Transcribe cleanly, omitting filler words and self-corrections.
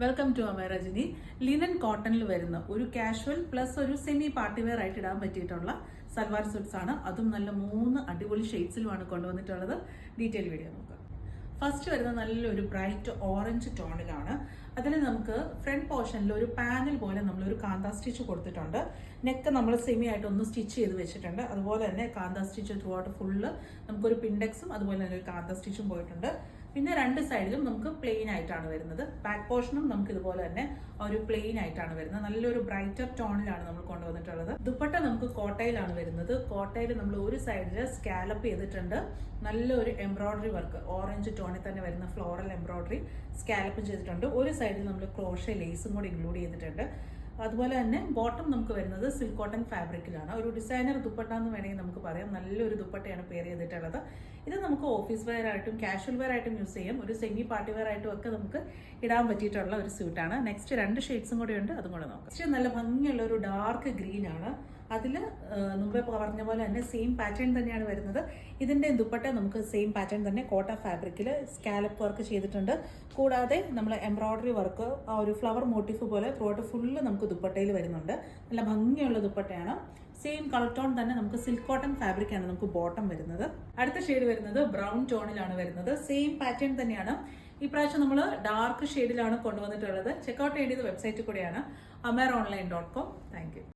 Welcome to അമേരജിനി. Linen കോട്ടണിൽ വരുന്ന ഒരു കാഷ്വൽ പ്ലസ് ഒരു സെമി പാർട്ടി വെയർ ആയിട്ട് ഇടാൻ പറ്റിയിട്ടുള്ള സൽവാർ സ്യൂട്ട്സ് ആണ്. അതും നല്ല 3 അടിപൊളി ഷെയ്ഡ്സിലുമാണ് കൊണ്ടുവന്നിട്ടുള്ളത്. ഡീറ്റെയിൽ വീഡിയോ നോക്കാം. ഫസ്റ്റ് വരുന്ന നല്ലൊരു ബ്രൈറ്റ് ഓറഞ്ച് ടോണിലാണ്. അതിൽ നമുക്ക് ഫ്രണ്ട് പോർഷനിൽ ഒരു പാനൽ പോലെ നമ്മളൊരു കാന്താ സ്റ്റിച്ച് കൊടുത്തിട്ടുണ്ട്. നെക്ക് നമ്മൾ സെമി ആയിട്ട് ഒന്ന് സ്റ്റിച്ച് ചെയ്ത് വെച്ചിട്ടുണ്ട്. അതുപോലെ തന്നെ kantha stitch through out full നമുക്കൊരു പിൻഡെക്സും അതുപോലെ തന്നെ ഒരു കാന്താ സ്റ്റിച്ചും പോയിട്ടുണ്ട്. പിന്നെ രണ്ട് സൈഡിലും നമുക്ക് പ്ലെയിൻ ആയിട്ടാണ് വരുന്നത്. ബാക്ക് പോർഷനും നമുക്ക് ഇതുപോലെ തന്നെ ഒരു പ്ലെയിൻ ആയിട്ടാണ് വരുന്നത്. നല്ലൊരു ബ്രൈറ്റർ ടോണിലാണ് നമ്മൾ കൊണ്ടുവന്നിട്ടുള്ളത്. ദുപ്പട്ട നമുക്ക് കോട്ടയിലാണ് വരുന്നത്. കോട്ടയിൽ നമ്മൾ ഒരു സൈഡിൽ സ്കാലപ്പ് ചെയ്തിട്ടുണ്ട്. നല്ലൊരു എംബ്രോയിഡറി വർക്ക് ഓറഞ്ച് ടോണിൽ തന്നെ വരുന്ന ഫ്ലോറൽ എംബ്രോയിഡറി സ്കാലപ്പ് ചെയ്തിട്ടുണ്ട്. ഒരു സൈഡിൽ നമ്മൾ ക്രോഷേ ലേസും കൂടി ഇൻക്ലൂഡ് ചെയ്തിട്ടുണ്ട്. അതുപോലെ തന്നെ ബോട്ടം നമുക്ക് വരുന്നത് സിൽക്ക് കോട്ടൺ ഫാബ്രിക്കിലാണ്. ഒരു ഡിസൈനർ ദുപ്പട്ട എന്ന് വേണമെങ്കിൽ നമുക്ക് പറയാം. നല്ലൊരു ദുപ്പട്ടയാണ് പെയർ ചെയ്തിട്ടുള്ളത്. ഇത് നമുക്ക് ഓഫീസ് വെയർ ആയിട്ടും കാഷ്വൽ വെയർ ആയിട്ടും യൂസ് ചെയ്യാം. ഒരു സെമി പാർട്ടി വെയർ ആയിട്ടും ഒക്കെ നമുക്ക് ഇടാൻ പറ്റിയിട്ടുള്ള ഒരു സ്യൂട്ടാണ്. നെക്സ്റ്റ് 2 ഷെയ്ഡ്സും കൂടെ ഉണ്ട്, അതും കൂടെ നോക്കാം. നെക്സ്റ്റ് നല്ല ഭംഗിയുള്ള ഒരു ഡാർക്ക് ഗ്രീൻ ആണ്. അതിൽ മുമ്പേ പറഞ്ഞ പോലെ തന്നെ സെയിം പാറ്റേൺ തന്നെയാണ് വരുന്നത്. ഇതിൻ്റെ ദുപ്പട്ട നമുക്ക് സെയിം പാറ്റേൺ തന്നെ കോട്ട ഫാബ്രിക്കിൽ സ്കാലപ്പ് വർക്ക് ചെയ്തിട്ടുണ്ട്. കൂടാതെ നമ്മൾ എംബ്രോയിഡറി വർക്ക് ആ ഒരു ഫ്ലവർ മോട്ടീഫ് പോലെ ത്രൂ ഔട്ട് ഫുള്ള് നമുക്ക് ദുപ്പട്ടയിൽ വരുന്നുണ്ട്. നല്ല ഭംഗിയുള്ള ദുപ്പട്ടയാണ്. സെയിം കളർ ടോൺ തന്നെ നമുക്ക് സിൽക്ക് കോട്ടൺ ഫാബ്രിക് ആണ് നമുക്ക് ബോട്ടം വരുന്നത്. അടുത്ത ഷെയ്ഡ് വരുന്നത് ബ്രൗൺ ടോണിലാണ് വരുന്നത്. സെയിം പാറ്റേൺ തന്നെയാണ്. ഈ പ്രാവശ്യം നമ്മൾ ഡാർക്ക് ഷെയ്ഡിലാണ് കൊണ്ടുവന്നിട്ടുള്ളത്. ചെക്കൗട്ട് ചെയ്യേണ്ടത് വെബ്സൈറ്റിൽ കൂടെയാണ്, ameronline.com. Thank you.